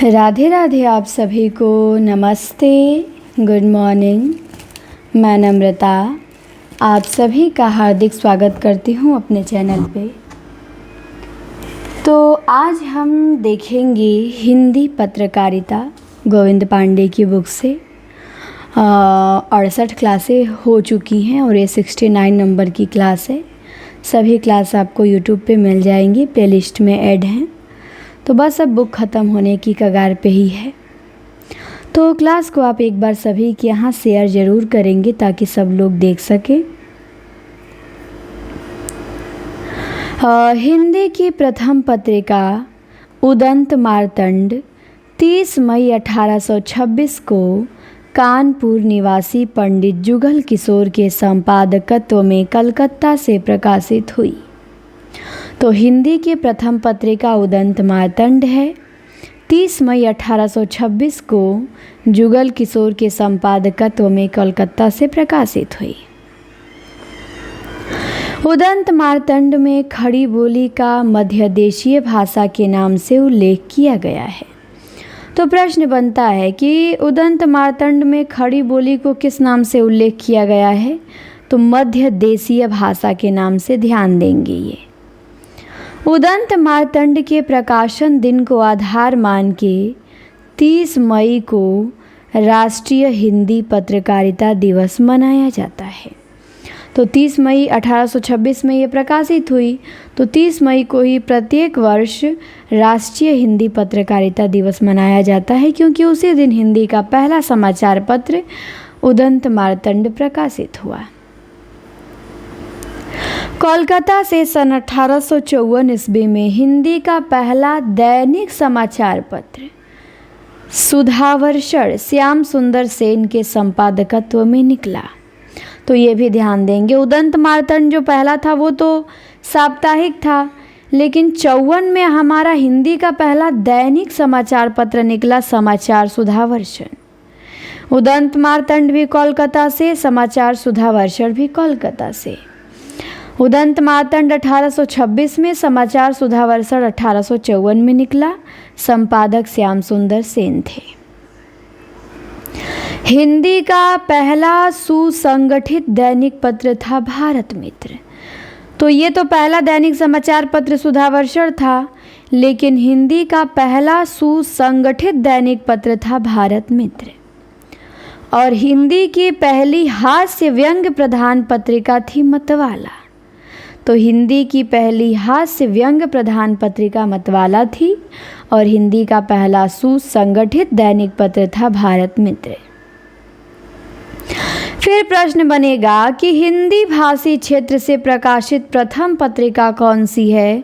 राधे राधे। आप सभी को नमस्ते, गुड मॉर्निंग। मैं नम्रता आप सभी का हार्दिक स्वागत करती हूँ अपने चैनल पे। तो आज हम देखेंगे हिंदी पत्रकारिता गोविंद पांडे की बुक से। 68 क्लासें हो चुकी हैं और ये 69 नंबर की क्लास है। सभी क्लास आपको यूट्यूब पे मिल जाएंगी, प्लेलिस्ट में ऐड हैं। तो बस अब बुक ख़त्म होने की कगार पे ही है। तो क्लास को आप एक बार सभी के यहाँ शेयर ज़रूर करेंगे ताकि सब लोग देख सकें। हिंदी की प्रथम पत्रिका उदंत मार्तंड 30 मई 1826 को कानपुर निवासी पंडित जुगल किशोर के संपादकत्व में कलकत्ता से प्रकाशित हुई। तो हिंदी की प्रथम पत्रिका उदंत मार्तंड है। 30 मई 1826 को जुगल किशोर के संपादकत्व में कलकत्ता से प्रकाशित हुई। उदंत मार्तंड में खड़ी बोली का मध्य देशीय भाषा के नाम से उल्लेख किया गया है। तो प्रश्न बनता है कि उदंत मार्तंड में खड़ी बोली को किस नाम से उल्लेख किया गया है? तो मध्य देशीय भाषा के नाम से ध्यान देंगे। ये उदंत मार्तंड के प्रकाशन दिन को आधार मान के 30 मई को राष्ट्रीय हिंदी पत्रकारिता दिवस मनाया जाता है। तो 30 मई 1826 में ये प्रकाशित हुई। तो 30 मई को ही प्रत्येक वर्ष राष्ट्रीय हिंदी पत्रकारिता दिवस मनाया जाता है, क्योंकि उसी दिन हिंदी का पहला समाचार पत्र उदंत मार्तंड प्रकाशित हुआ। कोलकाता से सन 1854 ईस्वी में हिंदी का पहला दैनिक समाचार पत्र सुधावर्षण श्याम सुंदर सेन के संपादकत्व में निकला। तो ये भी ध्यान देंगे, उदंत मार्तंड जो पहला था वो तो साप्ताहिक था, लेकिन 54 में हमारा हिंदी का पहला दैनिक समाचार पत्र निकला, समाचार सुधावर्षण। उदंत मार्तंड भी कोलकाता से, समाचार सुधावर्षण भी कोलकाता से। उदंत मार्तंड 1826 में, समाचार सुधावर्षण 1854 में निकला। संपादक श्याम सुंदर सेन थे। हिंदी का पहला सुसंगठित दैनिक पत्र था भारत मित्र। तो ये तो पहला दैनिक समाचार पत्र सुधावर्षण था, लेकिन हिंदी का पहला सुसंगठित दैनिक पत्र था भारत मित्र। और हिंदी की पहली हास्य व्यंग्य प्रधान पत्रिका थी मतवाला। तो हिंदी की पहली हास्य व्यंग्य प्रधान पत्रिका मतवाला थी और हिंदी का पहला सुसंगठित दैनिक पत्र था भारत मित्र। फिर प्रश्न बनेगा कि हिंदी भाषी क्षेत्र से प्रकाशित प्रथम पत्रिका कौन सी है?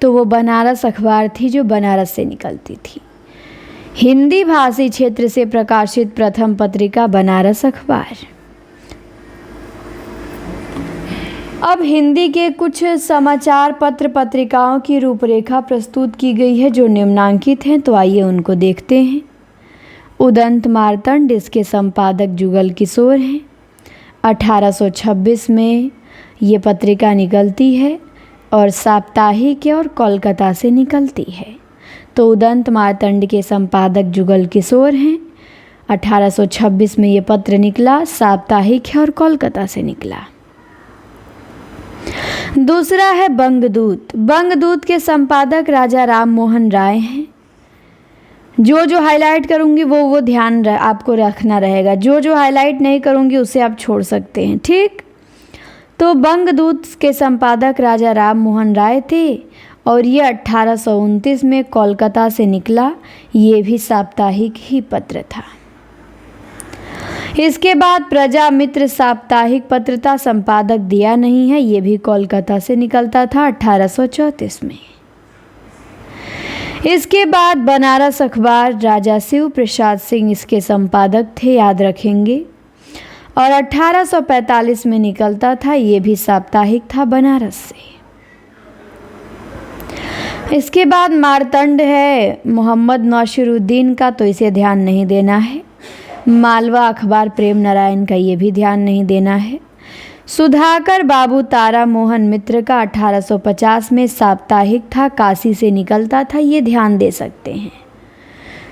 तो वो बनारस अखबार थी, जो बनारस से निकलती थी। हिंदी भाषी क्षेत्र से प्रकाशित प्रथम पत्रिका बनारस अखबार। अब हिंदी के कुछ समाचार पत्र पत्रिकाओं की रूपरेखा प्रस्तुत की गई है जो निम्नांकित हैं। तो आइए उनको देखते हैं। उदंत मार्तंड, इसके संपादक जुगल किशोर हैं। 1826 में ये पत्रिका निकलती है और साप्ताहिक है और कोलकाता से निकलती है। तो उदंत मार्तंड के संपादक जुगल किशोर हैं। 1826 में ये पत्र निकला, साप्ताहिक है और कोलकाता से निकला। दूसरा है बंगदूत। बंगदूत के संपादक राजा राम मोहन राय हैं। जो हाईलाइट करूंगी वो ध्यान आपको रखना रहेगा। जो हाईलाइट नहीं करूंगी उसे आप छोड़ सकते हैं, ठीक। तो बंगदूत के संपादक राजा राम मोहन राय थे और ये 1829 में कोलकाता से निकला। ये भी साप्ताहिक ही पत्र था। इसके बाद प्रजा मित्र साप्ताहिक पत्रिका संपादक दिया नहीं है, ये भी कोलकाता से निकलता था 1834 में। इसके बाद बनारस अखबार, राजा शिव प्रसाद सिंह इसके संपादक थे, याद रखेंगे, और 1845 में निकलता था। ये भी साप्ताहिक था बनारस से। इसके बाद मार्तंड है मोहम्मद नौशिरुद्दीन का, तो इसे ध्यान नहीं देना है। मालवा अखबार प्रेम नारायण का, ये भी ध्यान नहीं देना है। सुधाकर बाबू तारा मोहन मित्र का 1850 में साप्ताहिक था, काशी से निकलता था, ये ध्यान दे सकते हैं।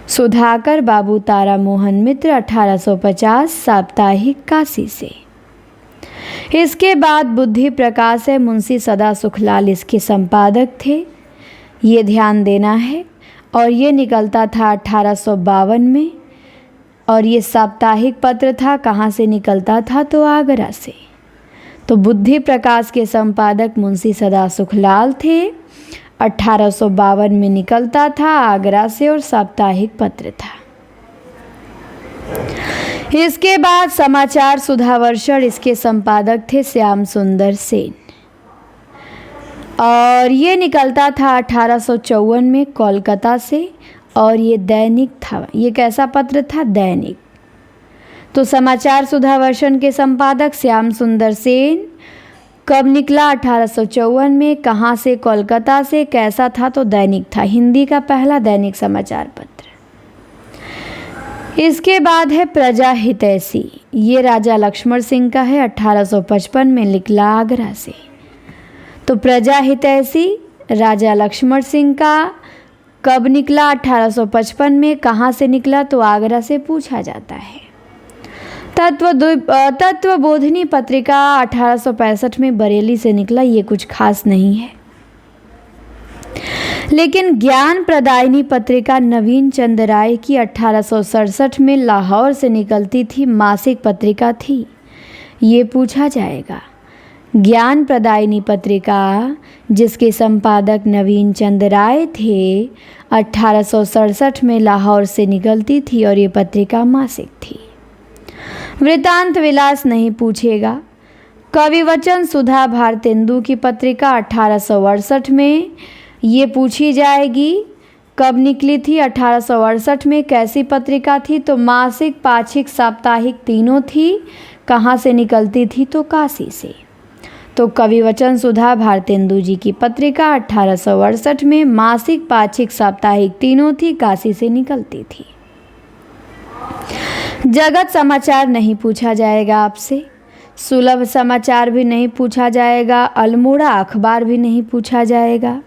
सुधाकर बाबू तारा मोहन मित्र 1850 साप्ताहिक काशी से। इसके बाद बुद्धि प्रकाश है, मुंशी सदा सुखलाल इसके संपादक थे, ये ध्यान देना है। और ये निकलता था 1852 में, और ये साप्ताहिक पत्र था। कहाँ से निकलता था? तो आगरा से। तो बुद्धि प्रकाश के संपादक मुंशी सदा सुखलाल थे। 1852 में निकलता था आगरा से और साप्ताहिक पत्र था। इसके बाद समाचार सुधावर्षण, इसके संपादक थे श्याम सुंदर सेन, और ये निकलता था 1854 में कोलकाता से, और ये दैनिक था। ये कैसा पत्र था? दैनिक। तो समाचार सुधावर्षण के संपादक श्याम सुंदर सेन। कब निकला? 1854 में। कहाँ से? कोलकाता से। कैसा था? तो दैनिक था, हिंदी का पहला दैनिक समाचार पत्र। इसके बाद है प्रजा हितैषी, ये राजा लक्ष्मण सिंह का है, 1855 में निकला आगरा से। तो प्रजा हितैषी राजा लक्ष्मण सिंह का कब निकला? 1855 में। कहाँ से निकला? तो आगरा से पूछा जाता है। तत्वबोधिनी पत्रिका 1865 में बरेली से निकला, ये कुछ खास नहीं है। लेकिन ज्ञान प्रदायिनी पत्रिका नवीन चंद राय की 1867 में लाहौर से निकलती थी, मासिक पत्रिका थी, ये पूछा जाएगा। ज्ञान प्रदायिनी पत्रिका जिसके संपादक नवीन चंद राय थे, 1867 में लाहौर से निकलती थी और ये पत्रिका मासिक थी। वृतांत विलास नहीं पूछेगा। कविवचन सुधा भारतेंदु की पत्रिका 1868 में, ये पूछी जाएगी। कब निकली थी? 1868 में। कैसी पत्रिका थी? तो मासिक, पाक्षिक, साप्ताहिक तीनों थी। कहाँ से निकलती थी? तो काशी से। तो कविवचन सुधा भारतेंदु जी की पत्रिका 1868 में मासिक, पाक्षिक, साप्ताहिक तीनों थी, काशी से निकलती थी। जगत समाचार नहीं पूछा जाएगा आपसे, सुलभ समाचार भी नहीं पूछा जाएगा, अल्मोड़ा अखबार भी नहीं पूछा जाएगा।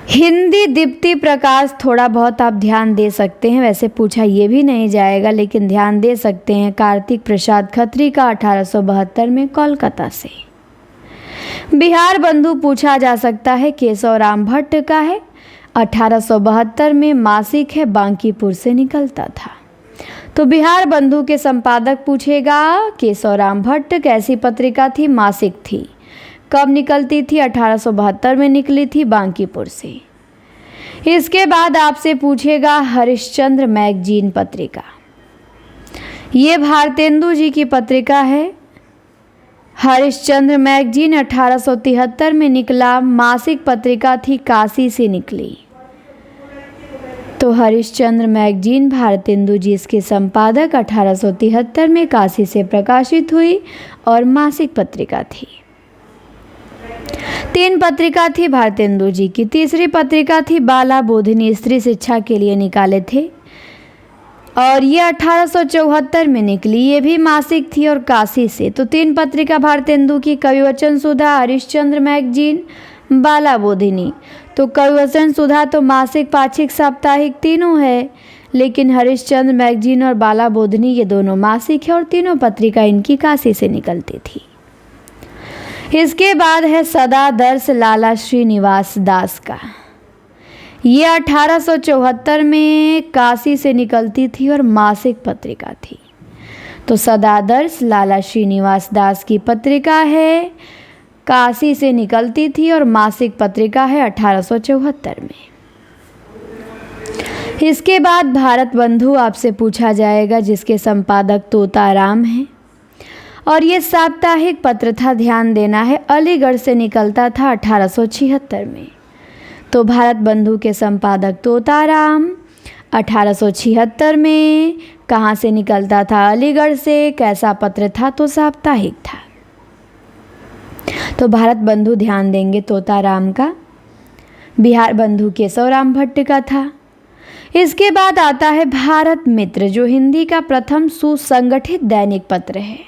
हिंदी दीप्ति प्रकाश थोड़ा बहुत आप ध्यान दे सकते हैं, वैसे पूछा ये भी नहीं जाएगा लेकिन ध्यान दे सकते हैं। कार्तिक प्रसाद खत्री का 1872 में कोलकाता से। बिहार बंधु पूछा जा सकता है, केशव राम भट्ट का है, 1872 में, मासिक है, बांकीपुर से निकलता था। तो बिहार बंधु के संपादक पूछेगा केशव राम भट्ट। कैसी पत्रिका थी? मासिक थी। कब निकलती थी? 1872 में निकली थी, बांकीपुर से। इसके बाद आपसे पूछेगा हरिश्चंद्र मैगजीन पत्रिका, ये भारतेंदु जी की पत्रिका है। हरिश्चंद्र मैगजीन 1873 में निकला, मासिक पत्रिका थी, काशी से निकली। तो हरिश्चंद्र मैगजीन भारतेंदु जी इसके संपादक 1873 में काशी से प्रकाशित हुई और मासिक पत्रिका थी। 3 पत्रिका थी भारतेंदु जी की। तीसरी पत्रिका थी बाला बोधिनी, स्त्री शिक्षा के लिए निकाले थे और ये 1874 में निकली, ये भी मासिक थी और काशी से। तो 3 पत्रिका भारतेंदु की, कविवचन सुधा, हरिश्चंद्र मैगजीन, बाला बोधिनी। तो कविवचन सुधा तो मासिक, पाक्षिक, साप्ताहिक तीनों है, लेकिन हरिश्चंद्र मैगजीन और बाला बोधिनी ये दोनों मासिक है और तीनों पत्रिका इनकी काशी से निकलती थी। इसके बाद है सदादर्श लाला श्रीनिवास दास का, ये 1874 में काशी से निकलती थी और मासिक पत्रिका थी। तो सदादर्श लाला श्रीनिवास दास की पत्रिका है, काशी से निकलती थी और मासिक पत्रिका है 1874 में। इसके बाद भारत बंधु आपसे पूछा जाएगा, जिसके संपादक तोताराम हैं और ये साप्ताहिक पत्र था, ध्यान देना है। अलीगढ़ से निकलता था 1876 में। तो भारत बंधु के संपादक तोताराम 1876 में। कहाँ से निकलता था? अलीगढ़ से। कैसा पत्र था? तो साप्ताहिक था। तो भारत बंधु ध्यान देंगे तोताराम का। बिहार बंधु केशव राम भट्ट का था। इसके बाद आता है भारत मित्र, जो हिंदी का प्रथम सुसंगठित दैनिक पत्र है।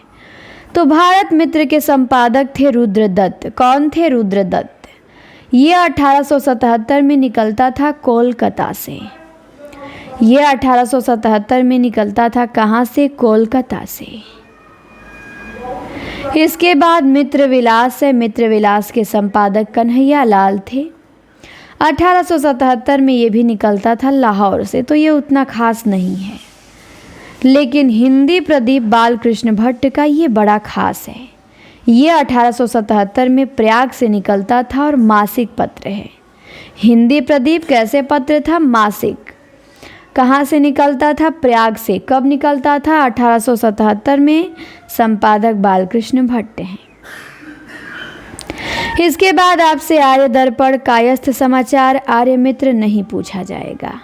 तो भारत मित्र के संपादक थे रुद्रदत्त। कौन थे? रुद्रदत्त। ये 1877 में निकलता था कोलकाता से। ये 1877 में निकलता था कहाँ से? कोलकाता से। इसके बाद मित्र विलास है। मित्र विलास के संपादक कन्हैया लाल थे। 1877 में ये भी निकलता था लाहौर से, तो ये उतना खास नहीं है। लेकिन हिंदी प्रदीप बालकृष्ण भट्ट का ये बड़ा खास है। ये 1877 में प्रयाग से निकलता था और मासिक पत्र है। हिंदी प्रदीप कैसे पत्र था? मासिक। कहाँ से निकलता था? प्रयाग से। कब निकलता था? 1877 में। संपादक बालकृष्ण भट्ट हैं। इसके बाद आपसे आर्य दर्पण, कायस्थ समाचार, आर्य मित्र नहीं पूछा जाएगा।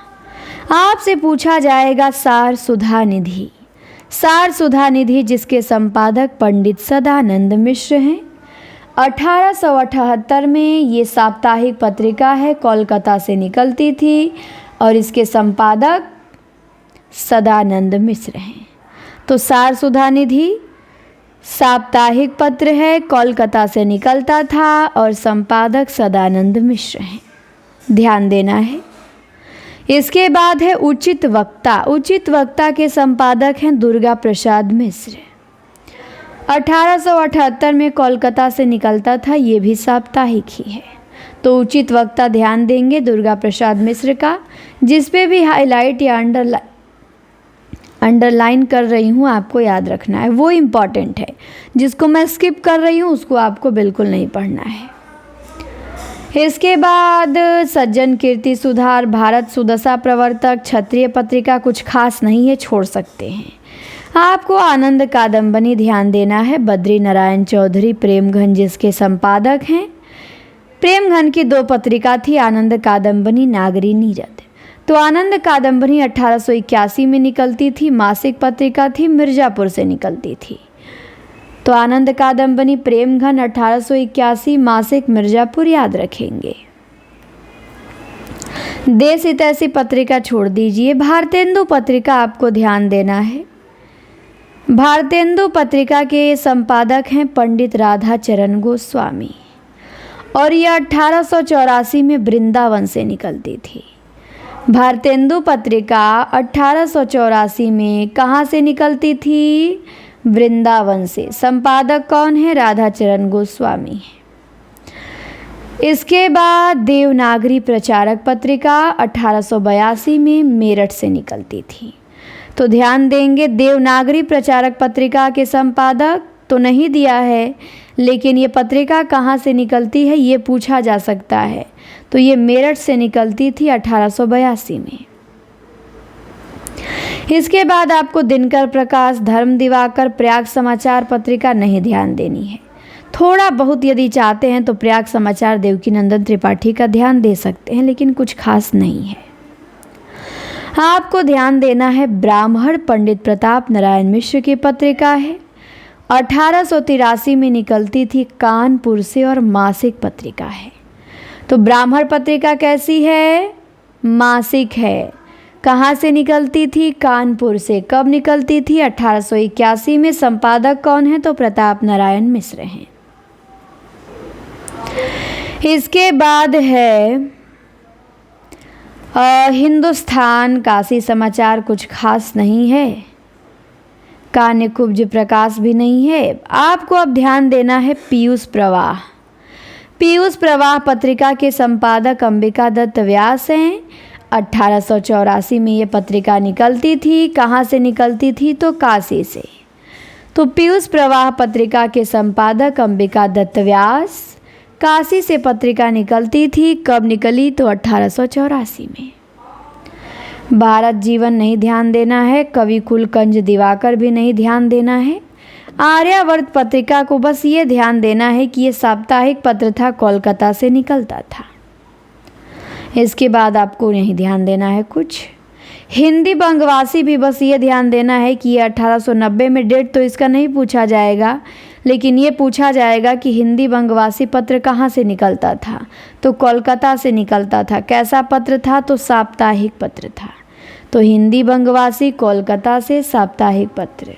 आपसे पूछा जाएगा सार सुधा निधि। सार सुधा निधि जिसके संपादक पंडित सदानंद मिश्र हैं। 1878 में ये साप्ताहिक पत्रिका है, कोलकाता से निकलती थी और इसके संपादक सदानंद मिश्र हैं। तो सार सुधा निधि साप्ताहिक पत्र है, कोलकाता से निकलता था और संपादक सदानंद मिश्र हैं। ध्यान देना है। इसके बाद है उचित वक्ता। उचित वक्ता के संपादक हैं दुर्गा प्रसाद मिश्र। 1878 में कोलकाता से निकलता था, ये भी साप्ताहिक ही है। तो उचित वक्ता ध्यान देंगे दुर्गा प्रसाद मिश्र का। जिस पे भी हाईलाइट या अंडरलाइन कर रही हूँ आपको याद रखना है, वो इम्पॉर्टेंट है। जिसको मैं स्किप कर रही हूँ उसको आपको बिल्कुल नहीं पढ़ना है। इसके बाद सज्जन कीर्ति सुधार, भारत सुदशा प्रवर्तक, क्षत्रिय पत्रिका कुछ खास नहीं है, छोड़ सकते हैं। आपको आनंद कादम्बनी ध्यान देना है। बद्री नारायण चौधरी प्रेमघन जिसके संपादक हैं। प्रेमघन की 2 पत्रिका थी, आनंद कादम्बनी, नागरी नीरद। तो आनंद कादम्बनी 1881 में निकलती थी, मासिक पत्रिका थी, मिर्ज़ापुर से निकलती थी। तो आनंद कादम्बनी प्रेमघन 1881, मासिक मिर्ज़ापुर याद रखेंगे। देश हितैषी पत्रिका छोड़ दीजिए। भारतेंदु पत्रिका आपको ध्यान देना है। भारतेंदु पत्रिका के संपादक हैं पंडित राधा चरण गोस्वामी और यह 1884 में वृंदावन से निकलती थी। भारतेंदु पत्रिका 1884 में कहाँ से निकलती थी? वृंदावन से। संपादक कौन है? राधा चरण गोस्वामी। इसके बाद देवनागरी प्रचारक पत्रिका 1882 में मेरठ से निकलती थी। तो ध्यान देंगे, देवनागरी प्रचारक पत्रिका के संपादक तो नहीं दिया है, लेकिन ये पत्रिका कहाँ से निकलती है ये पूछा जा सकता है। तो ये मेरठ से निकलती थी 1882 में। इसके बाद आपको दिनकर प्रकाश, धर्म दिवाकर, प्रयाग समाचार पत्रिका नहीं ध्यान देनी है। थोड़ा बहुत यदि चाहते हैं तो प्रयाग समाचार देवकीनंदन त्रिपाठी का ध्यान दे सकते हैं, लेकिन कुछ खास नहीं है। आपको ध्यान देना है ब्राह्मण पंडित प्रताप नारायण मिश्र की पत्रिका है। 1883 में निकलती थी, कानपुर से और मासिक पत्रिका है। तो ब्राह्मण पत्रिका कैसी है? मासिक है। कहाँ से निकलती थी? कानपुर से। कब निकलती थी? 1881 में। संपादक कौन है? तो प्रताप नारायण मिश्र हैं। इसके बाद है हिंदुस्तान, काशी समाचार कुछ खास नहीं है, कान्यकुब्ज प्रकाश भी नहीं है। आपको अब ध्यान देना है पीयूष प्रवाह। पीयूष प्रवाह पत्रिका के संपादक अंबिका दत्त व्यास हैं। 1884 में ये पत्रिका निकलती थी। कहाँ से निकलती थी? तो काशी से। तो पीयूष प्रवाह पत्रिका के संपादक अंबिका दत्त व्यास। काशी से पत्रिका निकलती थी। कब निकली? तो 1884 में। भारत जीवन नहीं ध्यान देना है। कवि कुलकंज दिवाकर भी नहीं ध्यान देना है। आर्यावर्त पत्रिका को बस ये ध्यान देना है कि ये साप्ताहिक पत्र था, कोलकाता से निकलता था। इसके बाद आपको नहीं ध्यान देना है कुछ। हिंदी बंगवासी भी बस ये ध्यान देना है कि ये 1890 में, डेट तो इसका नहीं पूछा जाएगा, लेकिन ये पूछा जाएगा कि हिंदी बंगवासी पत्र कहाँ से निकलता था। तो कोलकाता से निकलता था। कैसा पत्र था? तो साप्ताहिक पत्र था। तो हिंदी बंगवासी, कोलकाता से, साप्ताहिक पत्र।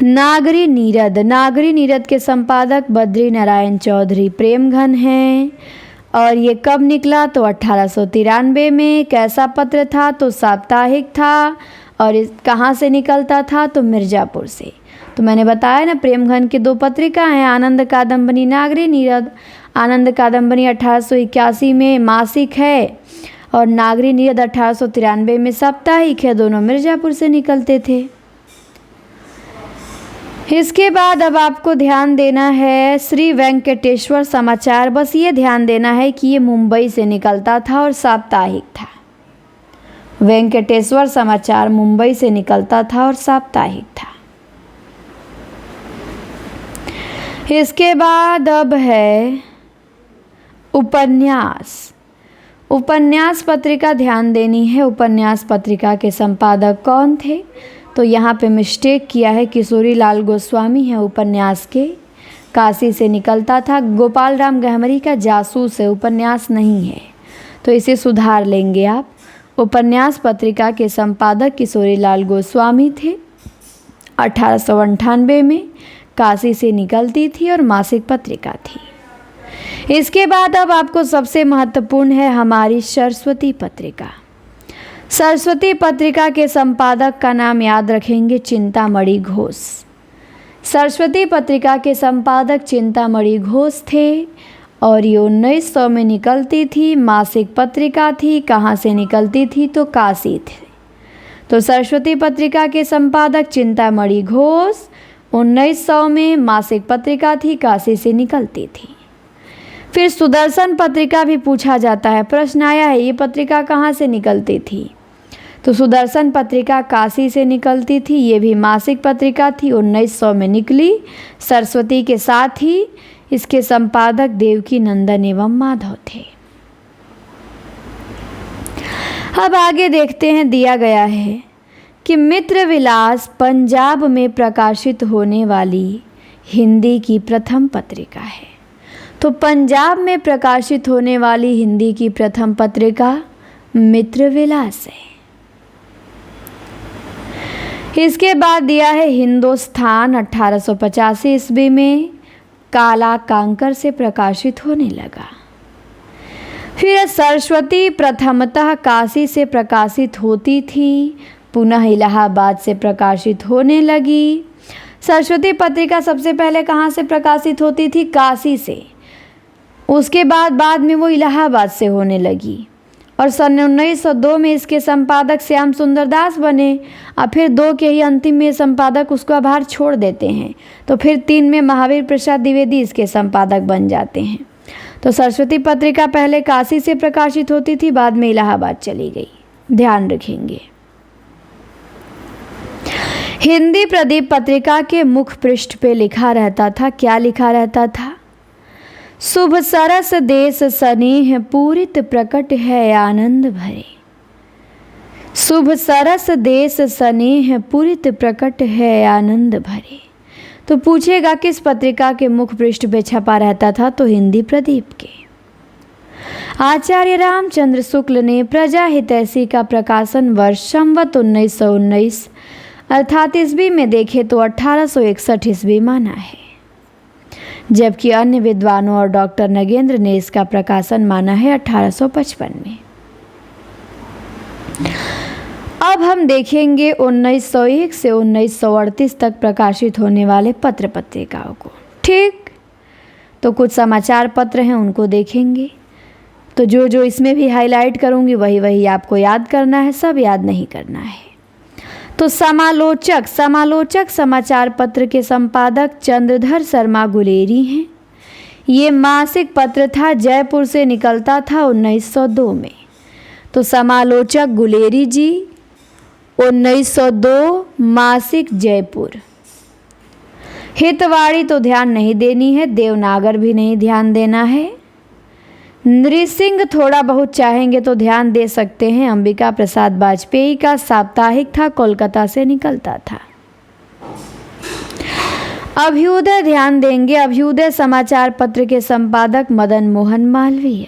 नागरी नीरद। नागरी नीरद के संपादक बद्री नारायण चौधरी प्रेमघन हैं। और ये कब निकला? तो 1893 में। कैसा पत्र था? तो साप्ताहिक था। और कहाँ से निकलता था? तो मिर्ज़ापुर से। तो मैंने बताया ना, प्रेमघन की 2 पत्रिका हैं, आनंद कादम्बनी, नागरी नीरद। आनंद कादम्बनी 1881 में मासिक है और नागरी नीरद 1893 में साप्ताहिक है। दोनों मिर्ज़ापुर से निकलते थे। इसके बाद अब आपको ध्यान देना है श्री वेंकटेश्वर समाचार। बस ये ध्यान देना है कि ये मुंबई से निकलता था और साप्ताहिक था। वेंकटेश्वर समाचार मुंबई से निकलता था और साप्ताहिक था। इसके बाद अब है उपन्यास। उपन्यास पत्रिका ध्यान देनी है। उपन्यास पत्रिका के संपादक कौन थे? तो यहाँ पे मिस्टेक किया है, किशोरी लाल गोस्वामी है उपन्यास के। काशी से निकलता था। गोपाल राम गहमरी का जासूस है, उपन्यास नहीं है, तो इसे सुधार लेंगे आप। उपन्यास पत्रिका के संपादक किशोरी लाल गोस्वामी थे। 1898 में काशी से निकलती थी और मासिक पत्रिका थी। इसके बाद अब आपको सबसे महत्वपूर्ण है हमारी सरस्वती पत्रिका। सरस्वती पत्रिका के संपादक का नाम याद रखेंगे, चिंतामणि घोष। सरस्वती पत्रिका के संपादक चिंतामणि घोष थे और ये 1900 में निकलती थी। मासिक पत्रिका थी। कहाँ से निकलती थी? तो काशी थी। तो सरस्वती पत्रिका के संपादक चिंतामणि घोष, 1900 में मासिक पत्रिका थी, काशी से निकलती थी। फिर सुदर्शन पत्रिका भी पूछा जाता है, प्रश्न आया है ये पत्रिका कहाँ से निकलती थी? तो सुदर्शन पत्रिका काशी से निकलती थी। ये भी मासिक पत्रिका थी, 1900 में निकली। सरस्वती के साथ ही इसके संपादक देवकी नंदन एवं माधव थे। अब आगे देखते हैं, दिया गया है कि मित्र विलास पंजाब में प्रकाशित होने वाली हिंदी की प्रथम पत्रिका है। तो पंजाब में प्रकाशित होने वाली हिंदी की प्रथम पत्रिका मित्र विलास है। इसके बाद दिया है हिंदुस्तान 1885 ईस्वी में काला कांकर से प्रकाशित होने लगा। फिर सरस्वती प्रथमतः काशी से प्रकाशित होती थी, पुनः इलाहाबाद से प्रकाशित होने लगी। सरस्वती पत्रिका सबसे पहले कहाँ से प्रकाशित होती थी? काशी से। उसके बाद में वो इलाहाबाद से होने लगी और सन 1902 में इसके संपादक श्याम सुंदर दास बने। और फिर 2 के ही अंतिम में संपादक उसको आभार छोड़ देते हैं, तो फिर 3 में महावीर प्रसाद द्विवेदी इसके संपादक बन जाते हैं। तो सरस्वती पत्रिका पहले काशी से प्रकाशित होती थी, बाद में इलाहाबाद चली गई, ध्यान रखेंगे। हिंदी प्रदीप पत्रिका के मुख पृष्ठ पे लिखा रहता था, क्या लिखा रहता था? शुभ सरस देश स्नेह पूरित प्रकट है आनंद भरे। शुभ सरस देश स्नेह पूरित प्रकट है आनंद भरे। तो पूछेगा किस पत्रिका के मुख पृष्ठ पे छपा रहता था? तो हिंदी प्रदीप के। आचार्य रामचंद्र शुक्ल ने प्रजा हितैषी का प्रकाशन वर्ष संवत 1919 अर्थात ईस्वी में देखे तो 1861 ईस्वी माना है, जबकि अन्य विद्वानों और डॉक्टर नगेंद्र ने इसका प्रकाशन माना है 1855 में। अब हम देखेंगे 1901 से 1938 तक प्रकाशित होने वाले पत्र पत्रिकाओं को। ठीक, तो कुछ समाचार पत्र हैं उनको देखेंगे। तो जो इसमें भी हाईलाइट करूंगी वही आपको याद करना है, सब याद नहीं करना है। तो समालोचक समाचार पत्र के संपादक चंद्रधर शर्मा गुलेरी हैं। ये मासिक पत्र था, जयपुर से निकलता था 1902 में। तो समालोचक गुलेरी जी 1902 मासिक जयपुर। हितवाड़ी तो ध्यान नहीं देनी है, देवनागर भी नहीं ध्यान देना है। नृसिंह थोड़ा बहुत चाहेंगे तो ध्यान दे सकते हैं, अंबिका प्रसाद वाजपेयी का साप्ताहिक था, कोलकाता से निकलता था। अभ्युदय ध्यान देंगे, अभ्युदय समाचार पत्र के संपादक मदन मोहन मालवीय।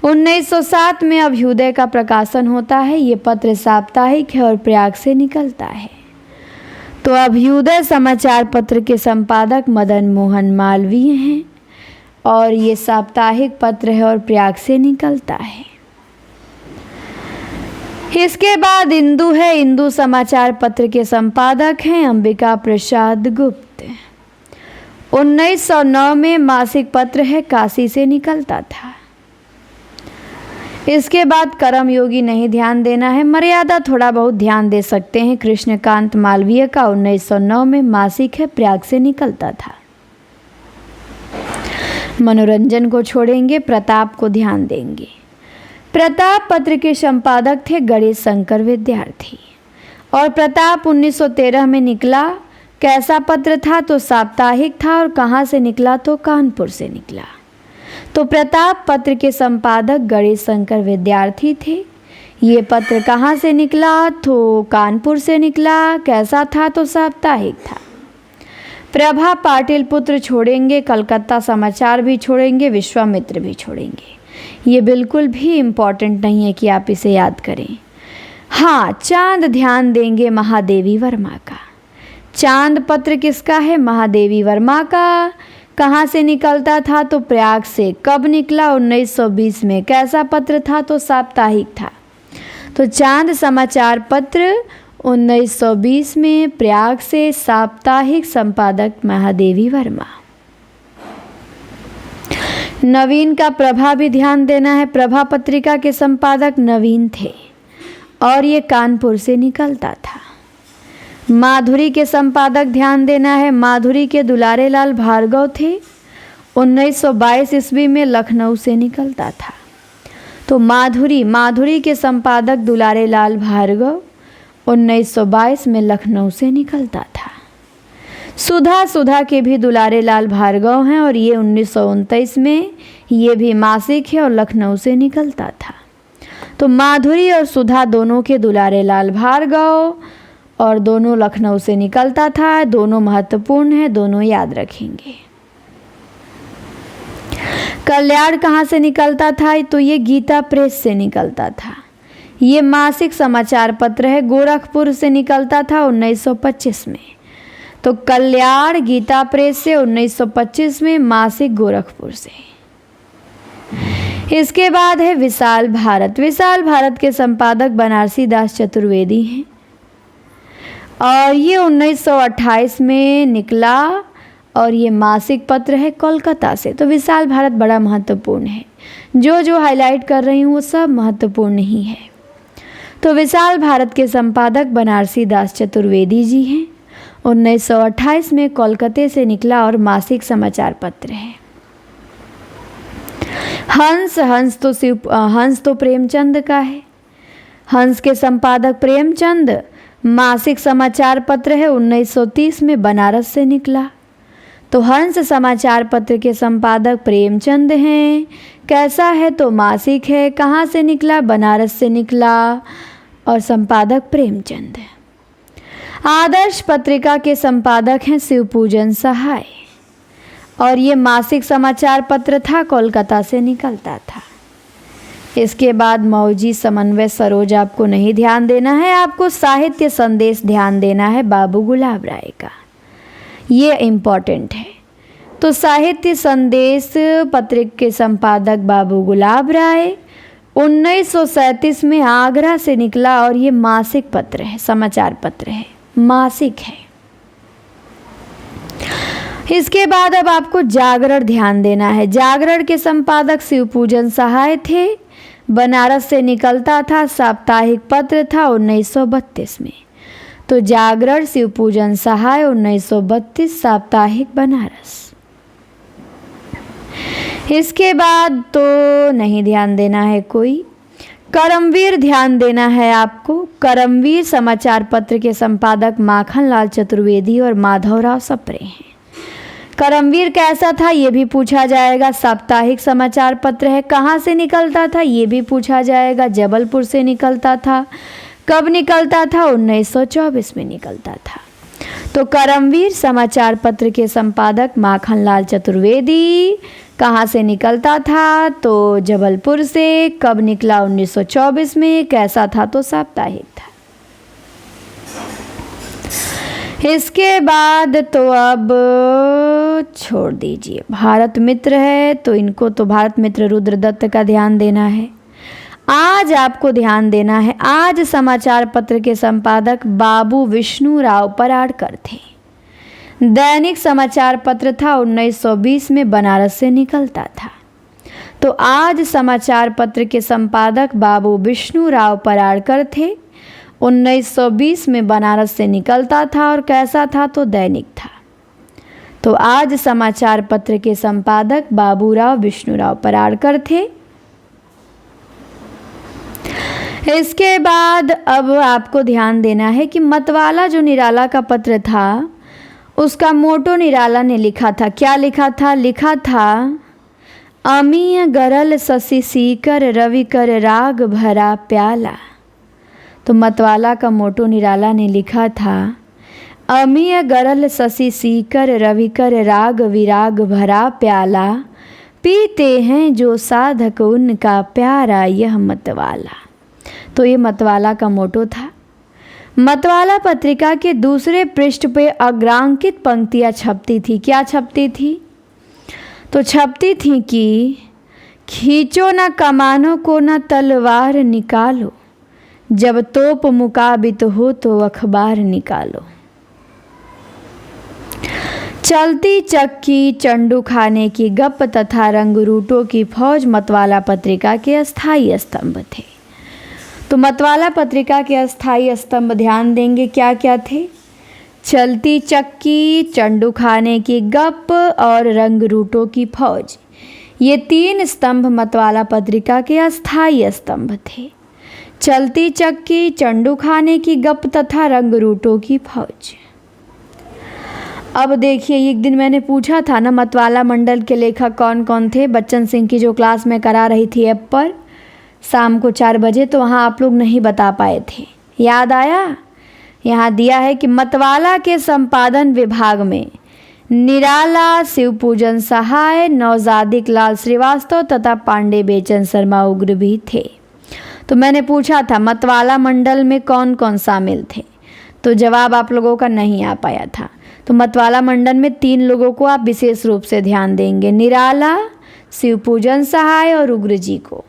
1907 में अभ्युदय का प्रकाशन होता है, ये पत्र साप्ताहिक है और प्रयाग से निकलता है। तो अभ्युदय समाचार पत्र के संपादक मदन मोहन मालवीय हैं। और ये साप्ताहिक पत्र है और प्रयाग से निकलता है। इसके बाद इंदु है। इंदु समाचार पत्र के संपादक हैं अंबिका प्रसाद गुप्त। 1909 में मासिक पत्र है, काशी से निकलता था। इसके बाद करम योगी नहीं ध्यान देना है, मर्यादा थोड़ा बहुत ध्यान दे सकते हैं। कृष्णकांत मालवीय का 1909 में मासिक है, प्रयाग से निकलता था। मनोरंजन को छोड़ेंगे, प्रताप को ध्यान देंगे। प्रताप पत्र के संपादक थे गणेश शंकर विद्यार्थी और प्रताप 1913 में निकला। कैसा पत्र था? तो साप्ताहिक था। और कहाँ से निकला? तो कानपुर से निकला। तो प्रताप पत्र के संपादक गणेश शंकर विद्यार्थी थे। ये पत्र कहाँ से निकला? तो कानपुर से निकला। कैसा था? तो साप्ताहिक था। प्रभा पाटिल पुत्र छोड़ेंगे, कलकत्ता समाचार भी छोड़ेंगे, विश्वामित्र भी छोड़ेंगे। ये बिल्कुल भी इम्पॉर्टेंट नहीं है कि आप इसे याद करें। हाँ, चांद ध्यान देंगे महादेवी वर्मा का। चांद पत्र किसका है? महादेवी वर्मा का। कहाँ से निकलता था? तो प्रयाग से। कब निकला? 1920 में। कैसा पत्र था? तो साप्ताहिक था। तो चांद समाचार पत्र 1920 में, प्रयाग से, साप्ताहिक, संपादक महादेवी वर्मा। नवीन का प्रभा भी ध्यान देना है। प्रभा पत्रिका के संपादक नवीन थे और ये कानपुर से निकलता था। माधुरी के संपादक ध्यान देना है। माधुरी के दुलारे लाल भार्गव थे। 1922 ईस्वी में लखनऊ से निकलता था। तो माधुरी के संपादक दुलारे लाल भार्गव 1922 में लखनऊ से निकलता था। सुधा के भी दुलारे लाल भार्गव हैं और ये 1929 में, ये भी मासिक है और लखनऊ से निकलता था। तो माधुरी और सुधा दोनों के दुलारे लाल भार्गव और दोनों लखनऊ से निकलता था। दोनों महत्वपूर्ण है, दोनों याद रखेंगे। कल्याण कहाँ से निकलता था? तो ये गीता प्रेस से निकलता था। ये मासिक समाचार पत्र है, गोरखपुर से निकलता था 1925 में। तो कल्याण गीता प्रेस से 1925 में, मासिक गोरखपुर से। इसके बाद है विशाल भारत। विशाल भारत के संपादक बनारसी दास चतुर्वेदी हैं और ये 1928 में निकला और ये मासिक पत्र है कोलकाता से। तो विशाल भारत बड़ा महत्वपूर्ण है। जो हाईलाइट कर रही हूँ वो सब महत्वपूर्ण ही है। तो विशाल भारत के संपादक बनारसी दास चतुर्वेदी जी हैं। 1928 में कोलकाता से निकला और मासिक समाचार पत्र है। हंस तो प्रेमचंद का है। हंस के संपादक प्रेमचंद। मासिक समाचार पत्र है, 1930 में बनारस से निकला। तो हंस समाचार पत्र के संपादक प्रेमचंद हैं। कैसा है? तो मासिक है। कहाँ से निकला? बनारस से निकला और संपादक प्रेमचंद। आदर्श पत्रिका के संपादक हैं शिवपूजन सहाय और ये मासिक समाचार पत्र था, कोलकाता से निकलता था। इसके बाद मौजी समन्वय सरोज आपको नहीं ध्यान देना है, आपको साहित्य संदेश ध्यान देना है बाबू गुलाब राय का। ये इम्पॉर्टेंट है। तो साहित्य संदेश पत्रिका के संपादक बाबू गुलाब राय 1937 में आगरा से निकला और ये मासिक पत्र है, समाचार पत्र है, मासिक है। इसके बाद अब आपको जागरण ध्यान देना है। जागरण के संपादक शिवपूजन सहाय थे। बनारस से निकलता था, साप्ताहिक पत्र था 1932 में। तो जागरण शिवपूजन सहाय 1932, साप्ताहिक बनारस। इसके बाद तो नहीं ध्यान देना है कोई। करमवीर ध्यान देना है आपको। करमवीर समाचार पत्र के संपादक माखनलाल चतुर्वेदी और माधवराव सप्रे हैं। करमवीर कैसा था ये भी पूछा जाएगा। साप्ताहिक समाचार पत्र है। कहाँ से निकलता था ये भी पूछा जाएगा। जबलपुर से निकलता था। कब निकलता था? 1924 में निकलता था। तो करमवीर समाचार पत्र के संपादक माखनलाल चतुर्वेदी। कहाँ से निकलता था? तो जबलपुर से। कब निकला? 1924 में। कैसा था? तो साप्ताहिक था। इसके बाद तो अब छोड़ दीजिए, भारत मित्र है तो इनको तो भारत मित्र रुद्रदत्त का ध्यान देना है। आज आपको ध्यान देना है, आज समाचार पत्र के संपादक बाबू विष्णु राव पराड़कर थे। दैनिक समाचार पत्र था, 1920 में बनारस से निकलता था। तो आज समाचार पत्र के संपादक बाबू विष्णु राव पराड़कर थे, 1920 में बनारस से निकलता था और कैसा था तो दैनिक था। तो आज समाचार पत्र के संपादक बाबूराव विष्णुराव पराड़कर थे। इसके बाद अब आपको ध्यान देना है कि मतवाला जो निराला का पत्र था उसका मोटो निराला ने लिखा था। क्या लिखा था? लिखा था अमीय गरल शशि सीकर रवि कर राग भरा प्याला। तो मतवाला का मोटो निराला ने लिखा था अमीय गरल शशि सीकर रवि कर राग विराग भरा प्याला, पीते हैं जो साधक उनका प्यारा यह मतवाला। तो ये मतवाला का मोटो था। मतवाला पत्रिका के दूसरे पृष्ठ पे अग्रांकित पंक्तियाँ छपती थी। क्या छपती थी? तो छपती थी कि खींचो न कमानों को न तलवार निकालो, जब तोप मुकाबित हो तो अखबार निकालो। चलती चक्की चंडू खाने की गप तथा रंगरूटों की फौज मतवाला पत्रिका के अस्थायी स्तंभ थे। तो मतवाला पत्रिका के अस्थायी स्तंभ ध्यान देंगे क्या क्या थे? चलती चक्की, चंडू खाने की गप और रंगरूटों की फौज। ये 3 स्तंभ मतवाला पत्रिका के अस्थायी स्तंभ थे। चलती चक्की, चंडू खाने की गप तथा रंगरूटों की फौज। अब देखिए, एक दिन मैंने पूछा था ना मतवाला मंडल के लेखक कौन कौन थे, बच्चन सिंह की जो क्लास में करा रही थी ऐप पर शाम को 4 बजे, तो वहाँ आप लोग नहीं बता पाए थे। याद आया? यहाँ दिया है कि मतवाला के संपादन विभाग में निराला, शिवपूजन सहाय, नौजादिक लाल श्रीवास्तव तथा पांडे बेचन शर्मा उग्र भी थे। तो मैंने पूछा था मतवाला मंडल में कौन कौन शामिल थे, तो जवाब आप लोगों का नहीं आ पाया था। तो मतवाला मंडल में 3 लोगों को आप विशेष रूप से ध्यान देंगे, निराला, शिवपूजन सहाय और उग्र जी को,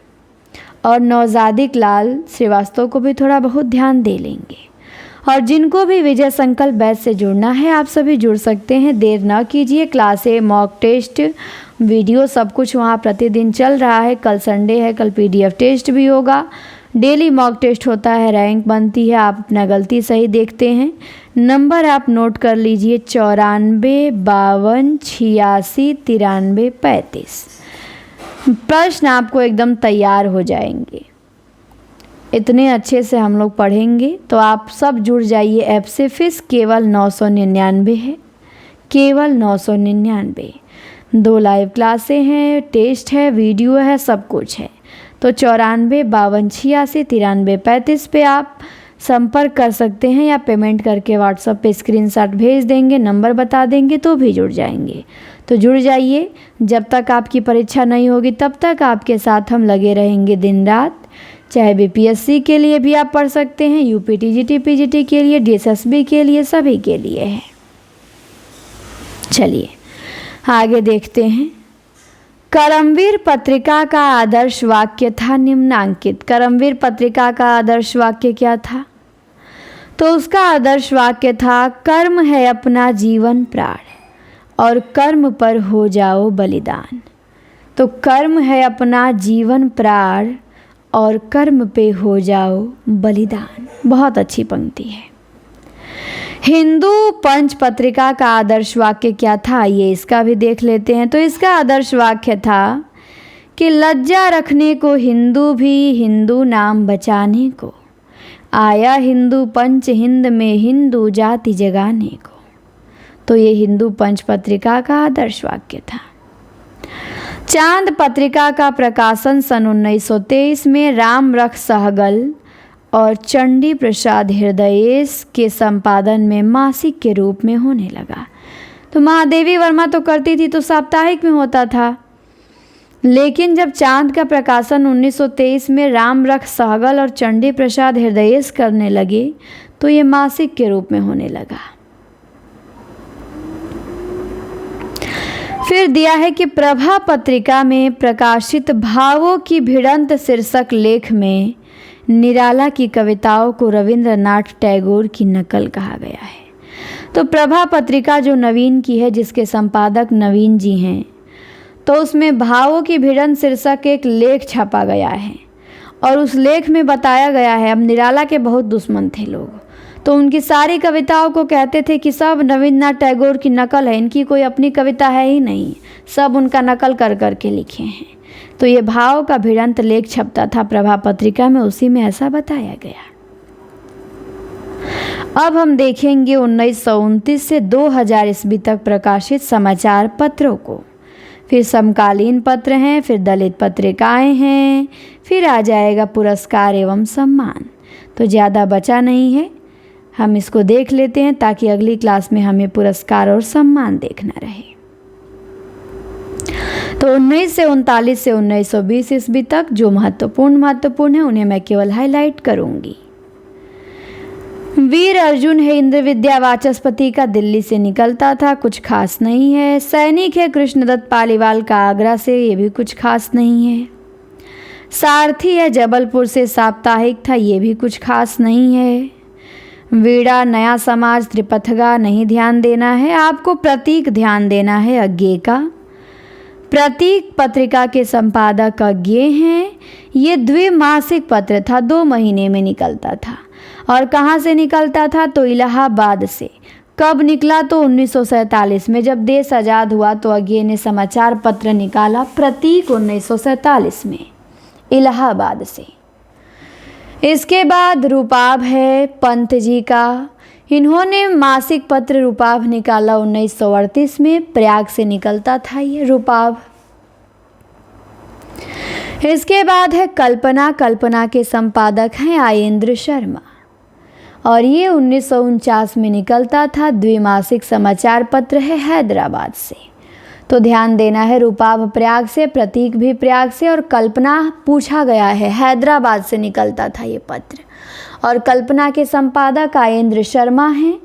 और नौजादिक लाल श्रीवास्तव को भी थोड़ा बहुत ध्यान दे लेंगे। और जिनको भी विजय संकल्प बैच से जुड़ना है आप सभी जुड़ सकते हैं, देर न कीजिए। क्लासें, मॉक टेस्ट, वीडियो सब कुछ वहाँ प्रतिदिन चल रहा है। कल संडे है, कल PDF टेस्ट भी होगा। डेली मॉक टेस्ट होता है, रैंक बनती है। आप अपना गलती सही देखते हैं। नंबर आप नोट कर लीजिए 94 52 86 93 35। प्रश्न आपको एकदम तैयार हो जाएंगे। इतने अच्छे से हम लोग पढ़ेंगे तो आप सब जुड़ जाइए ऐप से। फीस केवल 999 है, केवल 999। 2 लाइव क्लासें हैं, टेस्ट है, वीडियो है, सब कुछ है। तो 94 52 86 93 35 पे आप संपर्क कर सकते हैं, या पेमेंट करके व्हाट्सएप पे स्क्रीनशॉट भेज देंगे, नंबर बता देंगे तो भी जुड़ जाएंगे। तो जुड़ जाइए। जब तक आपकी परीक्षा नहीं होगी तब तक आपके साथ हम लगे रहेंगे दिन रात। चाहे BPSC के लिए भी आप पढ़ सकते हैं, UP TGT PGT के लिए, DSSB के लिए, सभी के लिए है। चलिए आगे देखते हैं। करमवीर पत्रिका का आदर्श वाक्य था निम्नांकित। करमवीर पत्रिका का आदर्श वाक्य क्या था? तो उसका आदर्श वाक्य था कर्म है अपना जीवन प्राण और कर्म पर हो जाओ बलिदान। तो कर्म है अपना जीवन प्राण और कर्म पे हो जाओ बलिदान। बहुत अच्छी पंक्ति है। हिंदू पंच पत्रिका का आदर्श वाक्य क्या था, ये इसका भी देख लेते हैं। तो इसका आदर्श वाक्य था कि लज्जा रखने को हिंदू भी, हिंदू नाम बचाने को आया हिंदू पंच हिंद में हिंदू जाति जगाने को। तो ये हिंदू पंच पत्रिका का आदर्श वाक्य था। चांद पत्रिका का प्रकाशन सन 1923 में राम रख सहगल और चंडी प्रसाद हृदयेश के संपादन में मासिक के रूप में होने लगा। तो महादेवी वर्मा तो करती थी तो साप्ताहिक में होता था, लेकिन जब चांद का प्रकाशन 1923 में राम रख सहगल और चंडी प्रसाद हृदयेश करने लगे तो ये मासिक के रूप में होने लगा। फिर दिया है कि प्रभा पत्रिका में प्रकाशित भावों की भिड़ंत शीर्षक लेख में निराला की कविताओं को रविंद्रनाथ टैगोर की नकल कहा गया है। तो प्रभा पत्रिका जो नवीन की है, जिसके संपादक नवीन जी हैं, तो उसमें भावों की भिड़ंत शीर्षक एक लेख छपा गया है और उस लेख में बताया गया है, अब निराला के बहुत दुश्मन थे लोग, तो उनकी सारी कविताओं को कहते थे कि सब रविंद्रनाथ टैगोर की नकल है, इनकी कोई अपनी कविता है ही नहीं, सब उनका नकल कर कर के लिखे हैं। तो ये भाव का भिड़ंत लेख छपता था प्रभा पत्रिका में, उसी में ऐसा बताया गया। अब हम देखेंगे 1929 से 2000 ईस्वी तक प्रकाशित समाचार पत्रों को। फिर समकालीन पत्र हैं, फिर दलित पत्रिकाएं हैं, फिर आ जाएगा पुरस्कार एवं सम्मान। तो ज़्यादा बचा नहीं है, हम इसको देख लेते हैं ताकि अगली क्लास में हमें पुरस्कार और सम्मान देखना रहे। तो 1939 से 1920 ईस्वी तक जो महत्वपूर्ण है उन्हें मैं केवल हाईलाइट करूंगी। वीर अर्जुन है इंद्र विद्या वाचस्पति का, दिल्ली से निकलता था, कुछ खास नहीं है। सैनिक है कृष्णदत्त पालीवाल का, आगरा से, ये भी कुछ खास नहीं है। सारथी है जबलपुर से, साप्ताहिक था, ये भी कुछ खास नहीं है। वीड़ा नया समाज त्रिपथगा, नहीं ध्यान देना है आपको, प्रतीक ध्यान देना है अज्ञे का। प्रतीक पत्रिका के संपादक अज्ञे हैं। ये द्विमासिक पत्र था, 2 महीने में निकलता था। और कहाँ से निकलता था? तो इलाहाबाद से। कब निकला? तो 1947 में, जब देश आज़ाद हुआ तो अज्ञे ने समाचार पत्र निकाला प्रतीक 1947 में इलाहाबाद से। इसके बाद रूपाभ है पंत जी का, इन्होंने मासिक पत्र रूपाभ निकाला 1938 में, प्रयाग से निकलता था ये रूपाभ। इसके बाद है कल्पना, कल्पना के संपादक हैं आयेंद्र शर्मा और ये 1949 में निकलता था, द्विमासिक समाचार पत्र है हैदराबाद से। तो ध्यान देना है, रूपाभ प्रयाग से, प्रतीक भी प्रयाग से और कल्पना पूछा गया है हैदराबाद से निकलता था ये पत्र। और कल्पना के संपादक आयेंद्र शर्मा हैं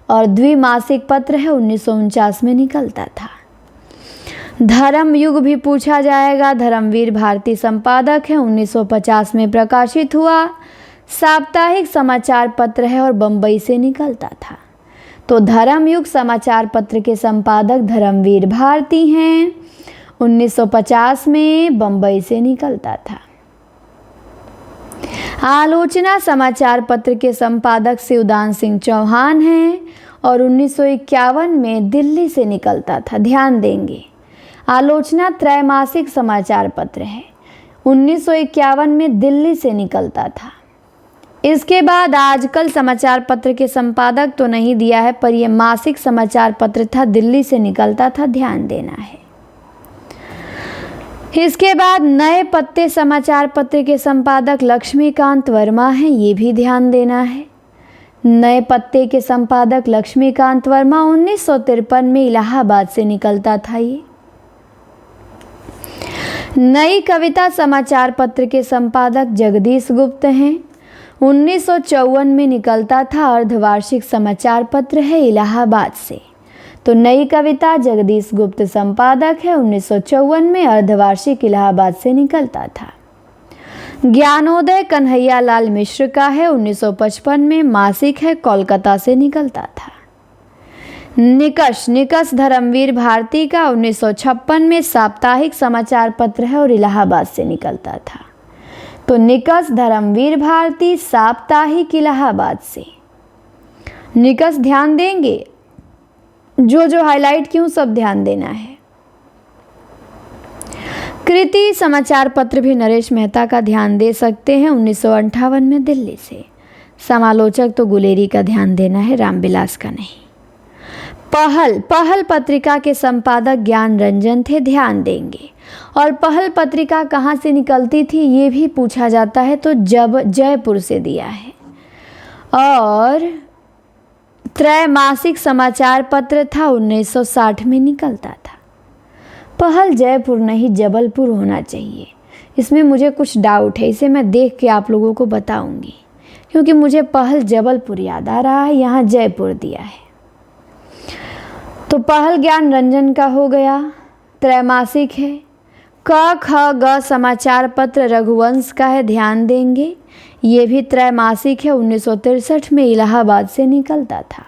और द्विमासिक पत्र है, 1949 में निकलता था। धर्म युग भी पूछा जाएगा, धर्मवीर भारती संपादक है, 1950 में प्रकाशित हुआ, साप्ताहिक समाचार पत्र है और बम्बई से निकलता था। तो धर्म युग समाचार पत्र के संपादक धर्मवीर भारती हैं, 1950 में बम्बई से निकलता था। आलोचना समाचार पत्र के संपादक शिवदान सिंह चौहान हैं और 1951 में दिल्ली से निकलता था। ध्यान देंगे, आलोचना त्रैमासिक समाचार पत्र है, 1951 में दिल्ली से निकलता था। इसके बाद आजकल समाचार पत्र के संपादक तो नहीं दिया है, पर यह मासिक समाचार पत्र था, दिल्ली से निकलता था, ध्यान देना है। इसके बाद नए पत्ते समाचार पत्र के संपादक लक्ष्मीकांत वर्मा हैं, ये भी ध्यान देना है। नए पत्ते के संपादक लक्ष्मीकांत वर्मा 1953 में इलाहाबाद से निकलता था ये। नई कविता समाचार पत्र के संपादक जगदीश गुप्त हैं, 1954 में निकलता था, अर्धवार्षिक समाचार पत्र है इलाहाबाद से। तो नई कविता जगदीश गुप्त संपादक है, 1954 में अर्धवार्षिक इलाहाबाद से निकलता था। ज्ञानोदय कन्हैया लाल मिश्र का है, 1955 में मासिक है, कोलकाता से निकलता था। निकष धर्मवीर भारती का 1956 में साप्ताहिक समाचार पत्र है और इलाहाबाद से निकलता था। तो निकष धर्मवीर भारती साप्ताहिक इलाहाबाद से। निकष ध्यान देंगे, जो हाईलाइट क्यों सब ध्यान देना है। कृति समाचार पत्र भी नरेश मेहता का ध्यान दे सकते हैं, 1958 में दिल्ली से। समालोचक तो गुलेरी का ध्यान देना है, रामविलास का नहीं। पहल पत्रिका के संपादक ज्ञान रंजन थे, ध्यान देंगे। और पहल पत्रिका कहाँ से निकलती थी ये भी पूछा जाता है, तो जयपुर से दिया है। और त्रैमासिक समाचार पत्र था, 1960 में निकलता था। पहल जयपुर नहीं जबलपुर होना चाहिए, इसमें मुझे कुछ डाउट है, इसे मैं देख के आप लोगों को बताऊंगी, क्योंकि मुझे पहल जबलपुर याद आ रहा है, यहाँ जयपुर दिया है। तो पहल ज्ञान रंजन का हो गया, त्रैमासिक है। क ख ग समाचार पत्र रघुवंश का है, ध्यान देंगे। ये भी त्रैमासिक है, 1963 में इलाहाबाद से निकलता था।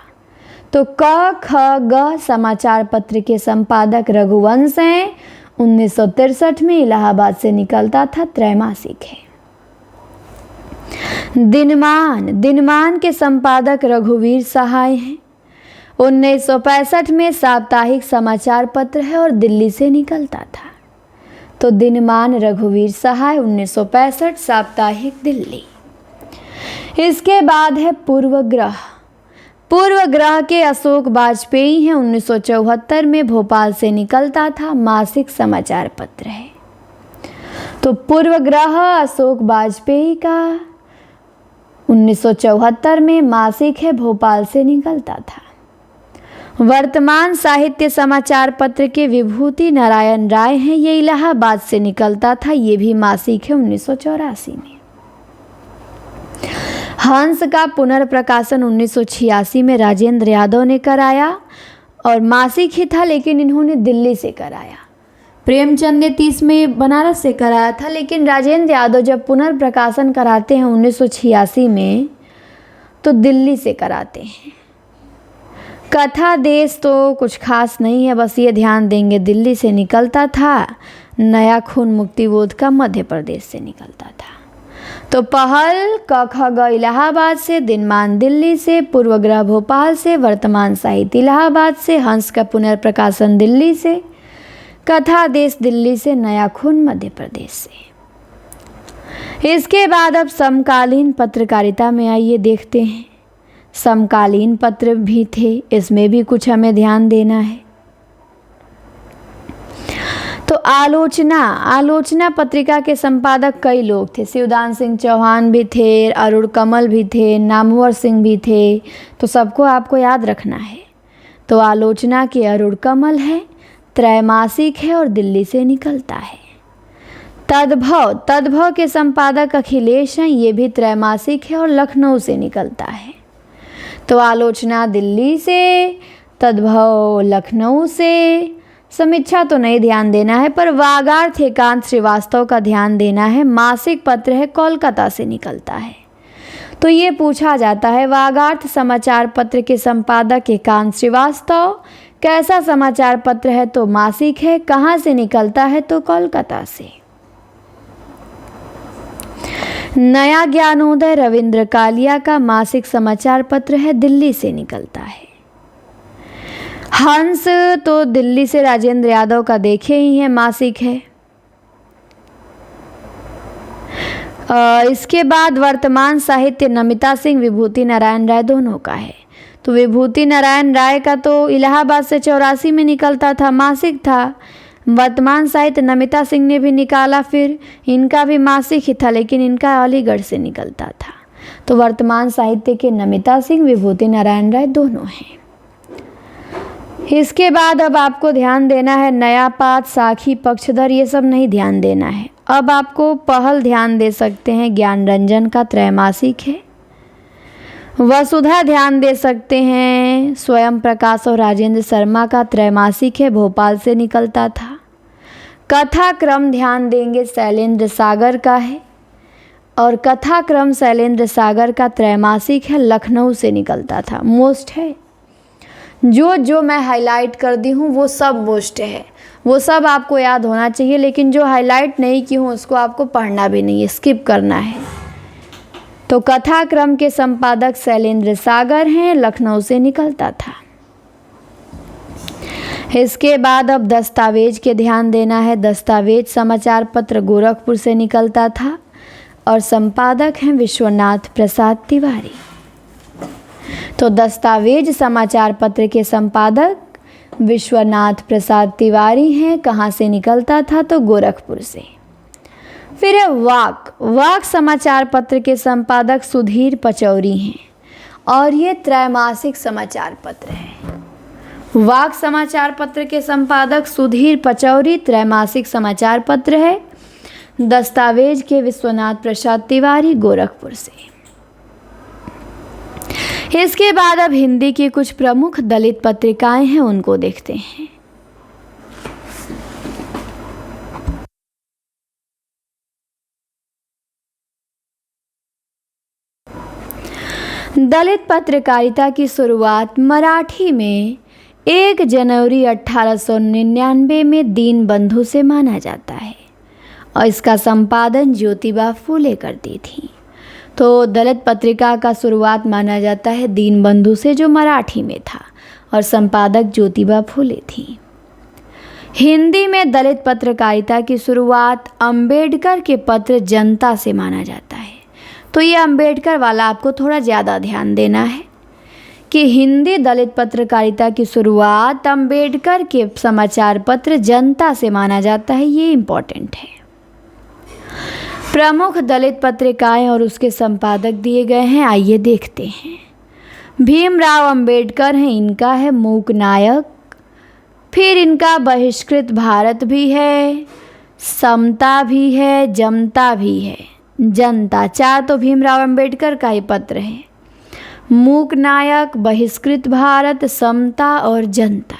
तो क ख ग समाचार पत्र के संपादक रघुवंश हैं, 1963 में इलाहाबाद से निकलता था, त्रैमासिक है। दिनमान के संपादक रघुवीर सहाय हैं, 1965 में साप्ताहिक समाचार पत्र है और दिल्ली से निकलता था। तो दिनमान रघुवीर सहाय, 1965, साप्ताहिक, दिल्ली। इसके बाद है पूर्वग्रह। पूर्वग्रह के अशोक वाजपेयी हैं, 1974 में भोपाल से निकलता था, मासिक समाचार पत्र है। तो पूर्वग्रह अशोक वाजपेयी का 1974 में मासिक है, भोपाल से निकलता था। वर्तमान साहित्य समाचार पत्र के विभूति नारायण राय हैं, ये इलाहाबाद से निकलता था, ये भी मासिक है, 1984 में। हंस का पुनर्प्रकाशन 1986 में राजेंद्र यादव ने कराया और मासिक ही था, लेकिन इन्होंने दिल्ली से कराया। प्रेमचंद ने 30 में बनारस से कराया था, लेकिन राजेंद्र यादव जब पुनर्प्रकाशन कराते हैं 1986 में, तो दिल्ली से कराते हैं। कथा देश तो कुछ खास नहीं है, बस ये ध्यान देंगे दिल्ली से निकलता था। नया खून मुक्तिबोध का मध्य प्रदेश से निकलता था। तो पहल क ख ग इलाहाबाद से, दिनमान दिल्ली से, पूर्वग्रह भोपाल से, वर्तमान साहित्य इलाहाबाद से, हंस का पुनर्प्रकाशन दिल्ली से, कथा देश दिल्ली से, नया खून मध्य प्रदेश से। इसके बाद अब समकालीन पत्रकारिता में आइए देखते हैं। समकालीन पत्र भी थे, इसमें भी कुछ हमें ध्यान देना है। तो आलोचना पत्रिका के संपादक कई लोग थे। शिवदान सिंह चौहान भी थे, अरुण कमल भी थे, नामवर सिंह भी थे, तो सबको आपको याद रखना है। तो आलोचना के अरुण कमल है, त्रैमासिक है और दिल्ली से निकलता है। तद्भव के संपादक अखिलेश हैं, ये भी त्रैमासिक है और लखनऊ से निकलता है। तो आलोचना दिल्ली से, तद्भव लखनऊ से। समीक्षा तो नहीं ध्यान देना है, पर वागार्थ एकांत श्रीवास्तव का ध्यान देना है, मासिक पत्र है, कोलकाता से निकलता है। तो ये पूछा जाता है, वागार्थ समाचार पत्र के संपादक एकांत श्रीवास्तव कैसा समाचार पत्र है? तो मासिक है। कहाँ से निकलता है? तो कोलकाता से। नया ज्ञानोदय रविंद्र कालिया का मासिक समाचार पत्र है, दिल्ली से निकलता है। हंस तो दिल्ली से राजेंद्र यादव का देखे ही हैं, मासिक है। इसके बाद वर्तमान साहित्य नमिता सिंह, विभूति नारायण राय दोनों का है। तो विभूति नारायण राय का तो इलाहाबाद से 84 में निकलता था, मासिक था। वर्तमान साहित्य नमिता सिंह ने भी निकाला, फिर इनका भी मासिक ही था, लेकिन इनका अलीगढ़ से निकलता था। तो वर्तमान साहित्य के नमिता सिंह, विभूति नारायण राय दोनों हैं। इसके बाद अब आपको ध्यान देना है नया पात, साखी, पक्षधर, ये सब नहीं ध्यान देना है। अब आपको पहल ध्यान दे सकते हैं, ज्ञान रंजन का त्रैमासिक है। वसुधा ध्यान दे सकते हैं, स्वयं प्रकाश और राजेंद्र शर्मा का त्रैमासिक है, भोपाल से निकलता था। कथा क्रम ध्यान देंगे, शैलेंद्र सागर का है और कथा क्रम शैलेंद्र सागर का त्रैमासिक है, लखनऊ से निकलता था। मोस्ट है, जो मैं हाईलाइट कर दी हूँ वो सब मोस्ट है, वो सब आपको याद होना चाहिए, लेकिन जो हाईलाइट नहीं की हूँ उसको आपको पढ़ना भी नहीं है, स्किप करना है। तो कथा क्रम के संपादक शैलेंद्र सागर हैं, लखनऊ से निकलता था। इसके बाद अब दस्तावेज के ध्यान देना है। दस्तावेज समाचार पत्र गोरखपुर से निकलता था और संपादक हैं विश्वनाथ प्रसाद तिवारी। तो दस्तावेज समाचार पत्र के संपादक विश्वनाथ प्रसाद तिवारी हैं। कहाँ से निकलता था? तो गोरखपुर से। फिर है वाक समाचार पत्र के संपादक सुधीर पचौरी हैं और ये त्रैमासिक समाचार पत्र है। वाक समाचार पत्र के संपादक सुधीर पचौरी, त्रैमासिक समाचार पत्र है। दस्तावेज के विश्वनाथ प्रसाद तिवारी, गोरखपुर से। इसके बाद अब हिंदी की कुछ प्रमुख दलित पत्रिकाएं हैं, उनको देखते हैं। दलित पत्रकारिता की शुरुआत मराठी में 1 जनवरी 1899 में दीनबंधु से माना जाता है और इसका संपादन ज्योतिबा फूले करती थी। तो दलित पत्रिका का शुरुआत माना जाता है दीनबंधु से, जो मराठी में था, और संपादक ज्योतिबा फूले थी। हिंदी में दलित पत्रकारिता की शुरुआत अंबेडकर के पत्र जनता से माना जाता है। तो ये अंबेडकर वाला आपको थोड़ा ज़्यादा ध्यान देना है कि हिंदी दलित पत्रकारिता की शुरुआत अंबेडकर के समाचार पत्र जनता से माना जाता है, ये इम्पोर्टेंट है। प्रमुख दलित पत्रिकाएं और उसके संपादक दिए गए हैं, आइए देखते हैं। भीमराव अंबेडकर हैं, इनका है मूक नायक, फिर इनका बहिष्कृत भारत भी है, समता भी है, जमता भी है, जनता, 4 तो भीमराव अंबेडकर का ही पत्र है। मूक नायक, बहिष्कृत भारत, समता और जनता।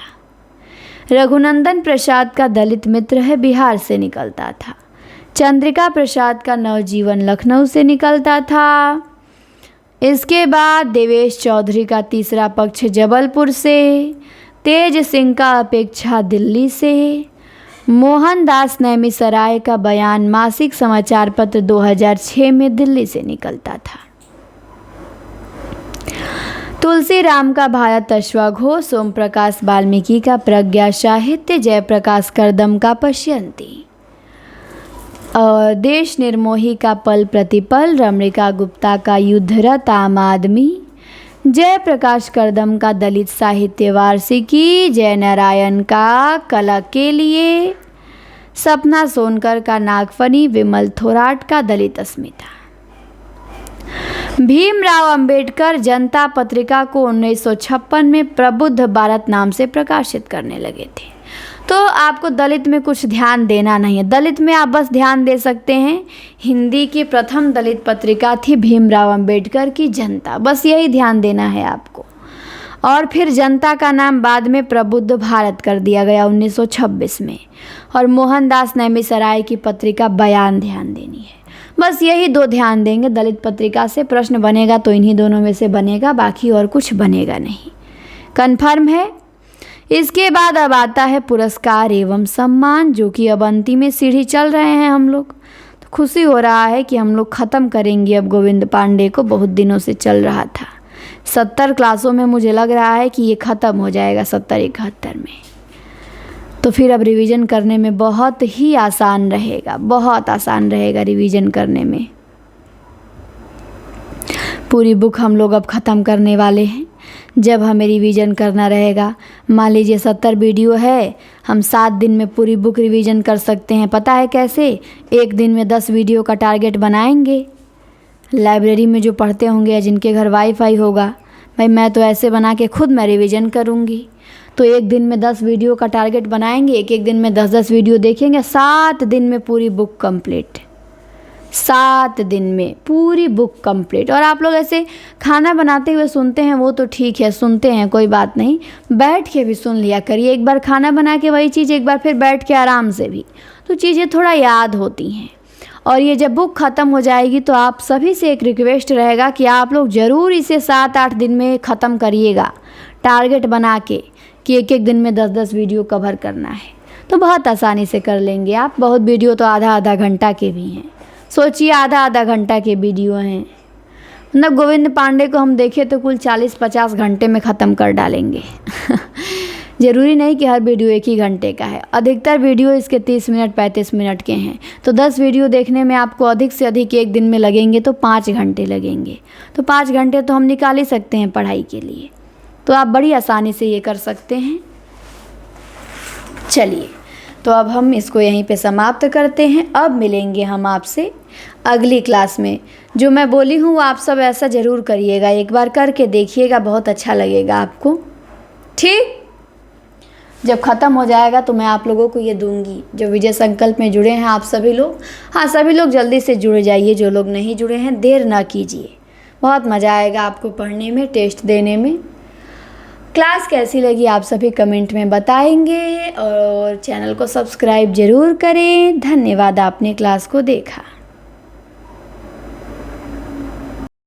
रघुनंदन प्रसाद का दलित मित्र है, बिहार से निकलता था। चंद्रिका प्रसाद का नवजीवन लखनऊ से निकलता था। इसके बाद देवेश चौधरी का तीसरा पक्ष जबलपुर से, तेज सिंह का अपेक्षा दिल्ली से, मोहनदास नैमिषारण्य का बयान मासिक समाचार पत्र 2006 में दिल्ली से निकलता था। तुलसी राम का भारत अश्वघोष, ओम प्रकाश वाल्मीकि का प्रज्ञा साहित्य, जयप्रकाश करदम का पश्यंती, और देश निर्मोही का पल प्रतिपल, रमणिका गुप्ता का युद्धरत आम आदमी, जयप्रकाश करदम का दलित साहित्य वार्षिकी, जयनारायण का कला के लिए, सपना सोनकर का नागफनी, विमल थोराट का दलित अस्मिता। भीमराव अंबेडकर जनता पत्रिका को 1956 में प्रबुद्ध भारत नाम से प्रकाशित करने लगे थे। तो आपको दलित में कुछ ध्यान देना नहीं है, दलित में आप बस ध्यान दे सकते हैं हिंदी की प्रथम दलित पत्रिका थी भीमराव अंबेडकर की जनता, बस यही ध्यान देना है आपको। और फिर जनता का नाम बाद में प्रबुद्ध भारत कर दिया गया 1926 में, और मोहनदास नैमिषारण्य की पत्रिका बयान ध्यान देनी है, बस यही 2 ध्यान देंगे। दलित पत्रिका से प्रश्न बनेगा तो इन्हीं दोनों में से बनेगा, बाकी और कुछ बनेगा नहीं, कन्फर्म है। इसके बाद अब आता है पुरस्कार एवं सम्मान, जो कि अब अंतिम सीढ़ी चल रहे हैं हम लोग। तो खुशी हो रहा है कि हम लोग ख़त्म करेंगे अब गोविंद पांडे को, बहुत दिनों से चल रहा था। 70 क्लासों में मुझे लग रहा है कि ये ख़त्म हो जाएगा 70-71 में, तो फिर अब रिवीजन करने में बहुत ही आसान रहेगा, बहुत आसान रहेगा रिवीजन करने में। पूरी बुक हम लोग अब ख़त्म करने वाले हैं। जब हमें रिवीजन करना रहेगा, मान लीजिए 70 वीडियो है, हम 7 दिन में पूरी बुक रिवीजन कर सकते हैं। पता है कैसे? एक दिन में 10 वीडियो का टारगेट बनाएंगे। लाइब्रेरी में जो पढ़ते होंगे या जिनके घर वाईफाई होगा, भाई मैं तो ऐसे बना के खुद मैं रिवीजन करूँगी। तो एक दिन में 10 वीडियो का टारगेट बनाएंगे, एक दिन में 10-10 वीडियो देखेंगे, 7 दिन में पूरी बुक कंप्लीट, 7 दिन में पूरी बुक कंप्लीट। और आप लोग ऐसे खाना बनाते हुए सुनते हैं, वो तो ठीक है, सुनते हैं कोई बात नहीं, बैठ के भी सुन लिया करिए। एक बार खाना बना के वही चीज़ एक बार फिर बैठ के आराम से भी, तो चीज़ें थोड़ा याद होती हैं। और ये जब बुक ख़त्म हो जाएगी तो आप सभी से एक रिक्वेस्ट रहेगा कि आप लोग ज़रूर इसे 7-8 दिन में ख़त्म करिएगा, टारगेट बना के कि एक दिन में 10-10 वीडियो कवर करना है। तो बहुत आसानी से कर लेंगे आप। बहुत वीडियो तो आधा घंटा के भी हैं, सोचिए आधा घंटा के वीडियो हैं। मतलब गोविंद पांडे को हम देखें तो कुल 40-50 घंटे में ख़त्म कर डालेंगे। ज़रूरी नहीं कि हर वीडियो 1 ही घंटे का है, अधिकतर वीडियो इसके 30 मिनट 35 मिनट के हैं। तो 10 वीडियो देखने में आपको अधिक से अधिक एक दिन में लगेंगे तो 5 घंटे लगेंगे। तो 5 घंटे तो हम निकाल ही सकते हैं पढ़ाई के लिए, तो आप बड़ी आसानी से ये कर सकते हैं। चलिए, तो अब हम इसको यहीं पे समाप्त करते हैं। अब मिलेंगे हम आपसे अगली क्लास में। जो मैं बोली हूँ वो आप सब ऐसा ज़रूर करिएगा, एक बार करके देखिएगा, बहुत अच्छा लगेगा आपको। ठीक, जब ख़त्म हो जाएगा तो मैं आप लोगों को ये दूंगी। जो विजय संकल्प में जुड़े हैं आप सभी लोग, हाँ सभी लोग जल्दी से जुड़ जाइए। जो लोग नहीं जुड़े हैं देर ना कीजिए, बहुत मज़ा आएगा आपको पढ़ने में, टेस्ट देने में। क्लास कैसी लगी आप सभी कमेंट में बताएंगे, और चैनल को सब्सक्राइब ज़रूर करें। धन्यवाद, आपने क्लास को देखा।